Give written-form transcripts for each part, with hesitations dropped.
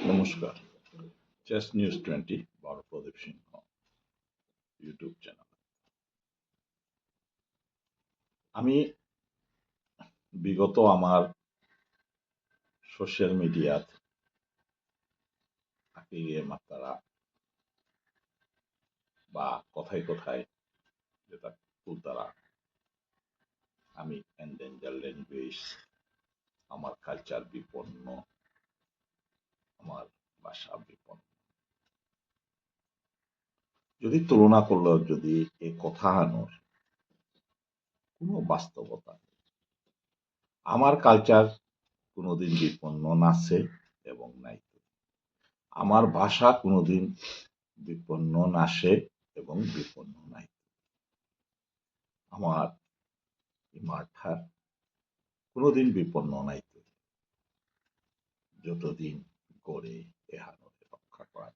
নমস্কার, chess news 20 বড় প্রদীপ সিংহ YouTube channel. আমি বিগত আমার সোশ্যাল মিডিয়াত আকিয়ে মাত্রা বা কথায় কথায় যেটা তুলতারা আমি এন্ডেঞ্জার ল্যাঙ্গুয়েজ, আমার কালচার বিপন্ন, আমার ভাষা বিপন্ন। যদি তুলনা করলো যদি এই কথা আনোর কোনো বাস্তবতা নেই। আমার কালচার কোনোদিন বিপন্ন নাছে এবং নাই। আমার ভাষা কোনোদিন বিপন্ন নাশে এবং বিপন্ন নাই। আমার মাঠার কোনোদিন বিপন্ন নাই যতদিন গড়ে এহানকে রক্ষা করা।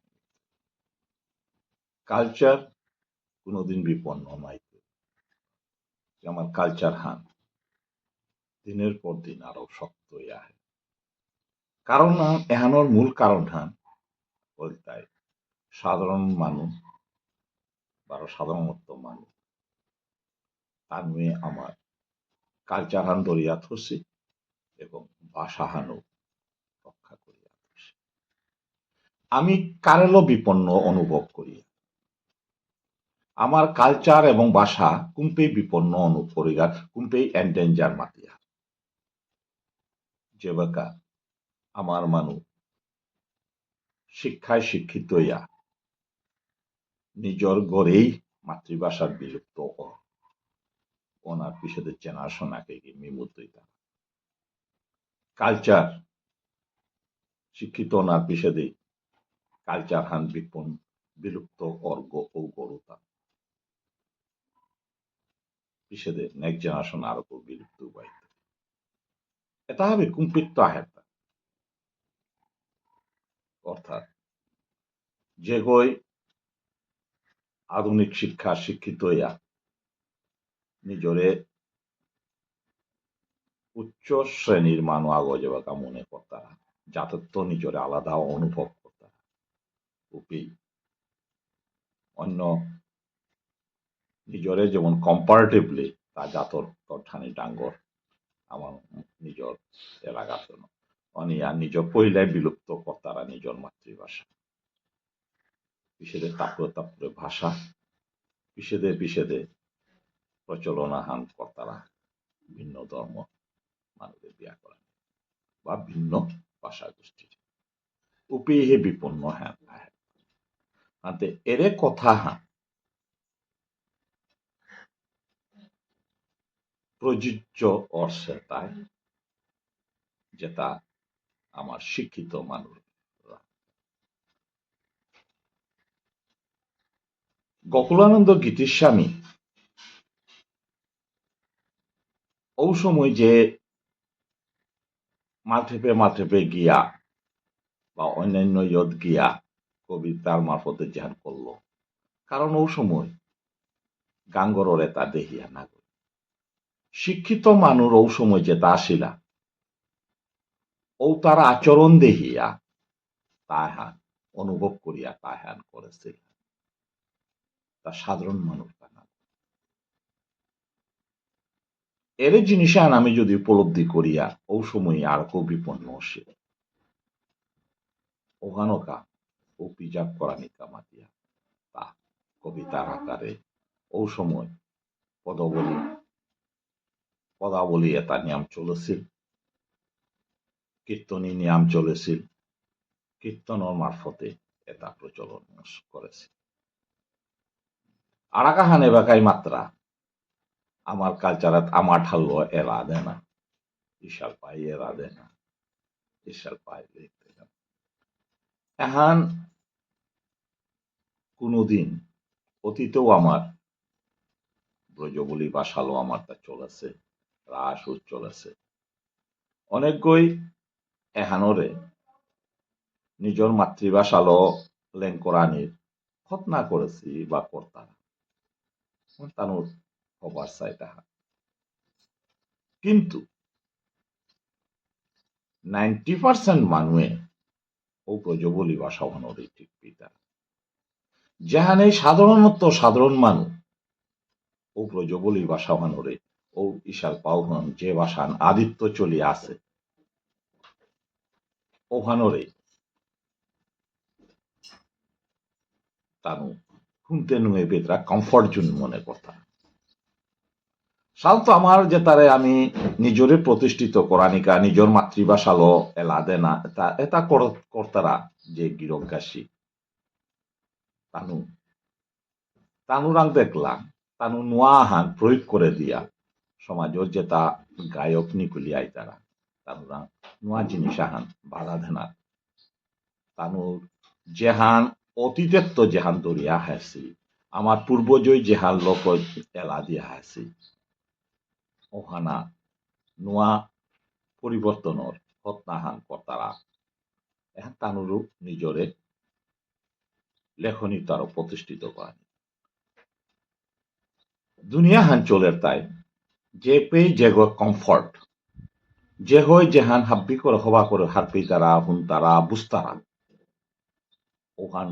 কালচার কোনোদিন বিপন্ন নাই। আমার কালচার হান দিনের পর দিন আরো শক্ত আহে। কারণ এহানোর মূল কারণ হান বলতে সাধারণ মানুষ বা সাধারণত মানুষ তার নিয়ে আমার কালচার হান দরিয়া থসি এবং ভাষা হানও রক্ষা করিয়া থসি। আমি কারেলো বিপন্ন অনুভব করি। আমার কালচার এবং ভাষা কুম্পে বিপন্ন অনুপরিগার কুম্পে এন্ডেঞ্জার মাতিয়া যেবাকা আমার মানুষ শিক্ষায় শিক্ষিত ইয়া নিজের গড়েই মাতৃভাষার বিলুপ্ত ওনার পিছনে জেনারেশনাকে মিমুদ্রিতা কালচার শিক্ষিত ওনার পিছনে কালচার হান বিপন বিলুপ্ত অর্গ ও গরুতা পিছনে নেক্সট জেনারেশন আরো বিলুপ্ত বাইতে এটা হবে কুম্পিত আহেতা অর্থাৎ যে গই আধুনিক শিক্ষা শিক্ষিত ইয়া নিজরে উচ্চ শ্রেণীর মানুষ আগো যাবাকা মনে করতারা জাতত্ব নিজরে আলাদা অনুভব করতারা উপি অন্য নিজরে যেমন কম্পারেটিভলি তা জাতর ঠানি ডাঙ্গর আমার নিজর এলাকাত অনিয়া নিজ পহিলাই বিলুপ্ত করতারা নিজর মাতৃভাষা পিছেদে তাপরে তাপরে ভাষা পিছেদে পিছেদে প্রচলনা হান করতারা ভিন্ন ধর্ম মানুষের বিয়া করা বা ভিন্ন ভাষা গোষ্ঠীর উপি হে বিপন্ন হ্যাঁ হাতে এরে কথা হান প্রযোজ্য অর্থে তাই যেটা আমার শিক্ষিত মানুষ গোকুলানন্দ গীতিস্বামী ও সময় যে মাঠেপে গিয়া বা অন্যান্য ইয়ত গিয়া কবিতার মারফতে জেহান করলো কারণ ও সময় গাঙ্গরের তা দেহিয়া না শিক্ষিত মানুষ ও সময় যেটা আসিলা ও তার আচরণ দেহিয়া তাহান অনুভব করিয়া তাহান করেছিল তা সাধারণ মানুষ না এর জিনিস আমি যদি উপলব্ধি করিয়া ও সময় আর বিপন্ন ছিল ওখানকা ও পিজাব করা নিকা মাতিয়া তা কবিতার আকারে ও সময় পদাবলী এটা নিয়ম চলেছিল কীর্তনী নিয়ম চলেছিল কীর্তনের মারফতে এটা প্রচলন করেছে আরাকাহান এবাকাই মাত্রা আমার কালচারাত আমার ঠাল্লো এরা দেয় না ইশাল পাই এরা দেয় না ইশাল পাই লিখতে এহান কোনোদিন অতীতেও আমার ব্রজবলি ভাষালো আমার তা চলেছে রাস চলেছে অনেকগুই এহানরে নিজের মাতৃভাষালো লেঙ্করানির খতনা করেছি বা কর্তারা তানোর হবার চাই তাহা কিন্তু 90% মানুষে ও প্রজবলি ভাষা হনরে ঠিক পিতা যেখানে সাধারণত সাধারণ মানুষ ও প্রজবলি ভাষা হনরে ও ইশাল পাওহন যে ভাষান আদিত্য চলি আছে ওখানরে তানু শুনতে নুয়ে বেতরা কমফর্ট জোন মনে কথা সালতো আমার যে তারে আমি নিজরে প্রতিষ্ঠিত করানিকা নিজের মাতৃভাষা লো এলা দেনা এটা কর্তারা যে গিরজ্ঞাসী তানু তানুরাং দেখলাম তানু নোয়া হান প্রয়োগ করে দিয়া সমাজের যে তা গায়ক নিকুলি আইতারা তানুরাং নোয়া জিনিস আহান বাধা দেনা তানুর যেহান অতীতের তো যেহান দরিয়া হাসি আমার পূর্বজয় যেহান লোক এলা দিয়া হাসি ওখানা নোয়া পরিবর্তনের হত্যাহান কর্তারা এখন তানুরু নিজরে লেখনী তারও প্রতিষ্ঠিত করেন দুনিয়া হান চলের তাই যে পেয়ে যে কমফর্ট যে হয় যেহান হাব্বি করে হবা করে হারপি তারা হুন তারা বুঝতারা ওখান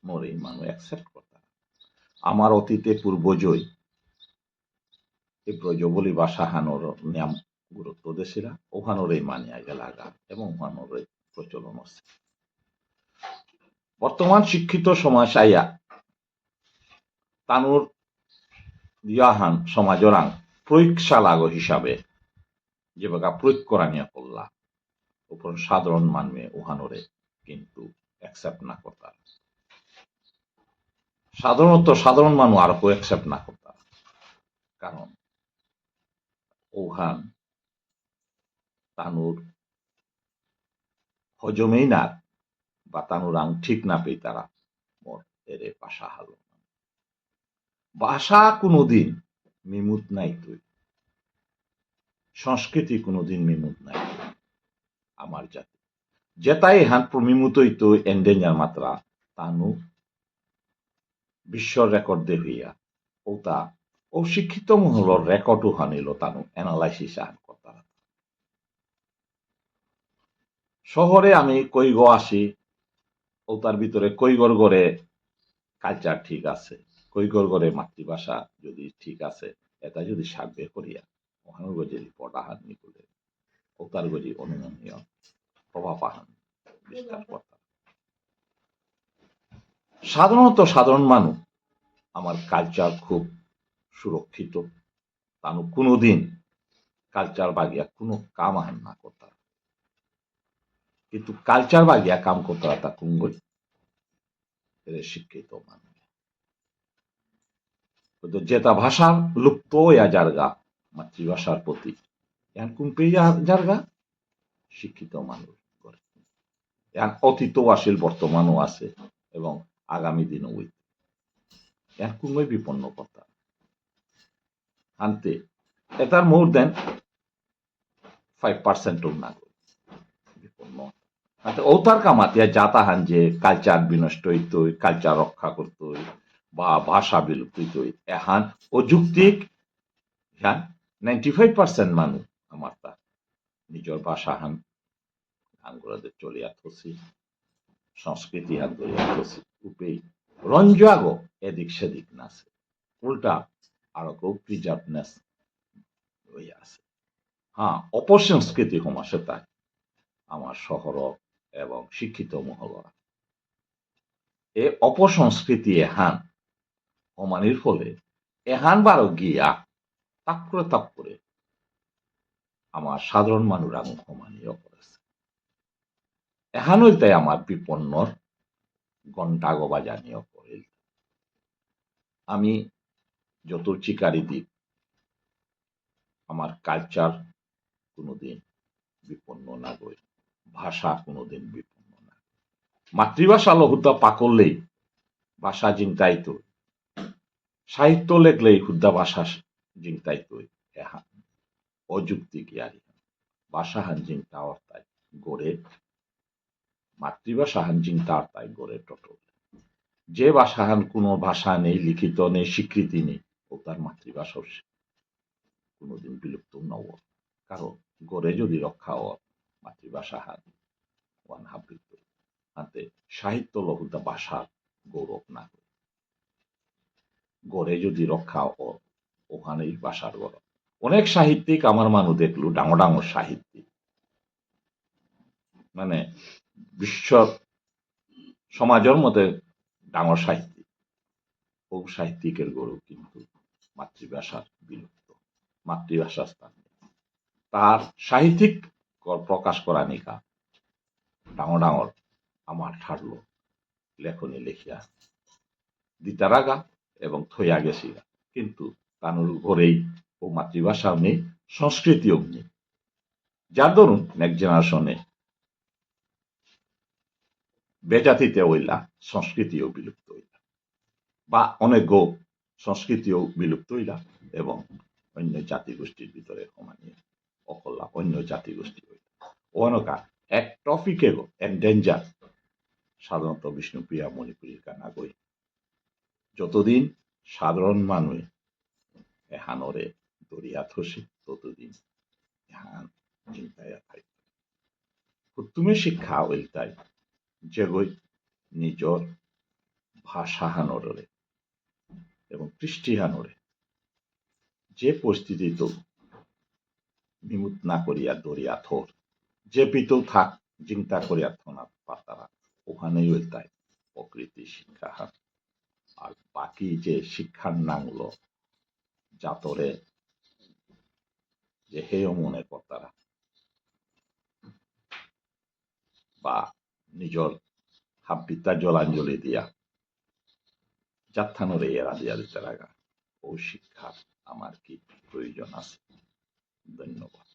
মরে মানুষ অ্যাকসেপ্ট করতারা আমার অতীতে পূর্বজয় এই ব্রজবলি ভাষা হানোর নিয়ম গুরুত্ব দেশিরা ওখানোর এই মানিয়া গেলাগা এবং ওখানোর প্রচলন আছে বর্তমান শিক্ষিত সমাজ আইয়া তানুর দিয়াহান সমাজরাং প্রয়োগশালাগ হিসাবে যেভাবে প্রয়োগ করা নিয়ে করলা উপর সাধারণ মানবে উহানোরে কিন্তু অ্যাকসেপ্ট না করতার সাধারণত সাধারণ মানুষ আর কেউ অ্যাকসেপ্ট না করতার কারণ ওহান তানুর হজমেই না বা তানুর আং ঠিক না পেয়ে তারা মোর এরে ভাষা হালো ভাষা কোনোদিন মিমুত নাই তুই সংস্কৃতি কোনোদিন মিমুত নাই আমার জাতি যেটাই হান প্রমিমুতই তো এন্ডেঞ্জার মাত্রা তানু বিশ্ব রেকর্ড দে হইয়া ও তা ও শিক্ষিত মহলর রেকর্ডও হানিল তানু অ্যানালাইসিস আন কথা শহরে আমি কইগ আসি ও তার ভিতরে কইগর গড়ে কালচার ঠিক আছে কইগর গড়ে মাতৃভাষা যদি ঠিক আছে এটা যদি সাব্যে করিয়া ওখানে গজি পড়াহান নিকুলে ও তার গজি অনুমনীয় প্রভাব আহান বিস্তার কথা সাধারণত সাধারণ মানুষ আমার কালচার খুব সুরক্ষিত তানু কোনোদিন কালচার বাগিয়া কোনো কাম আহান না করতা কিন্তু কালচার বাগিয়া কাম করতে তা কুঙ্গই শিক্ষিত মানুষ যেটা ভাষা লুপ্ত হইয়া যারগা মাতৃভাষার প্রতি এখন কোন পেয়ে যারগা শিক্ষিত মানুষ এখন অতীতও আসিল বর্তমানও আছে এবং আগামী দিনও ওই এখন কোনই বিপন্ন কথা আনতে এটার মোর দেন 5% না বিপন্ন ও তার কামাতিয়া যাতাহান যে কালচার বিনষ্ট হইত কালচার রক্ষা করত বা ভাষা বিলুপ্ত হইত এহান অযৌক্তিক হ্যাঁ 95% মানুষ আমার তা নিজের ভাষা হান আঙ্গুরাদের চলিয়া থসি সংস্কৃতি হাত ধরিয়া থসি উপেই রঞ্জাগ এদিক সেদিক নাছে উল্টা আরো কেউ প্রিজার্ভনেস হইয়া আছে হ্যাঁ অপসংস্কৃতি সমাসে তাই আমার শহর এবং শিক্ষিত মহলরা এ অপসংস্কৃতি এহান অমানির ফলে এহান বারো গিয়া তাপ করে আমার সাধারণ মানুষ আগুন অমানীয় করেছে এহানই তাই আমার বিপন্নর ঘন্টা গবাজানীয় করে আমি যত চিকারি দিক আমার কালচার কোনোদিন বিপন্ন না গই ভাষা কোনোদিন বিপন্ন না মাতৃভাষা লহুতা পাকললেই ভাষা জিংতাইত সাহিত্য লেখলেই হুদ্দা ভাষা জিংতাইত এহান অযুক্তি গিয়ারি ভাষা হান জিংতা অর্থায় গড়ে মাতৃভাষা হান জিংতা অর্থায় গড়ে টটল যে ভাষাহান কোনো ভাষা নেই লিখিত নেই স্বীকৃতি নেই ও তার মাতৃভাষা কোনোদিন বিলুপ্ত নব কারণ গড়ে যদি রক্ষা ও মাতৃভাষা হান ওয়ান হাবিত হাতে সাহিত্য লহুতা ভাষার গৌরব না করে গড়ে যদি রক্ষা ওখানেই ভাষার গৌরব। অনেক সাহিত্যিক আমার মানুষ দেখলু ডাঙর ডাঙর সাহিত্যিক মানে বিশ্ব সমাজের মধ্যে ডাঙর সাহিত্যিক ও সাহিত্যিকের গৌরব কিন্তু মাতৃভাষার বিলুপ্ত, মাতৃভাষার স্থান তার সাহিত্যিক প্রকাশ করা নিকা ডাঙর ডাঙর আমার ঠাড়লো লেখনী লেখিয়া দিতারাগা এবং থইয়া গেছি কিন্তু তানুর ঘরেই ও মাতৃভাষাও নেই, সংস্কৃতিও নেই, যার দরুন নেক্সট জেনারেশনে বেজাতিতে হইলা সংস্কৃতিও বিলুপ্ত হইলা বা অনেক সংস্কৃতিও বিলুপ্ত হইলা এবং অন্য জাতিগোষ্ঠীর ভিতরে সমানিয়ে অকল্লা অন্য জাতিগোষ্ঠী হইলা অনকা এক টপিকে এন্ডেঞ্জার সাধারণত বিষ্ণুপ্রিয়া মণিপুরীর কানাগই যতদিন সাধারণ মানুষ এহানরে দরিয়া থসি ততদিন এহান চিন্তায় থাকবে তুমি শিক্ষা হইলতাই যেগৈ নিজর ভাষা হানরে এবং কৃষ্টি হানরে যে পরিস্থিতিতে বিমুখ না করিয়া দরিয়া থর যে পিতেও থাক চিন্তা করিয়া থনা পাতারা ওখানেই হইলতাই প্রকৃতি শিক্ষা হান আর বাকি যে শিক্ষার নামগুলো জাতরে যে হেয় মনে কর্তারা বা নিজর হাববিদ্যা জলাঞ্জলি দিয়া যাত্রানোরে এরা দিয়া দিতে লাগা ও শিক্ষার আমার কি প্রয়োজন আছে। ধন্যবাদ।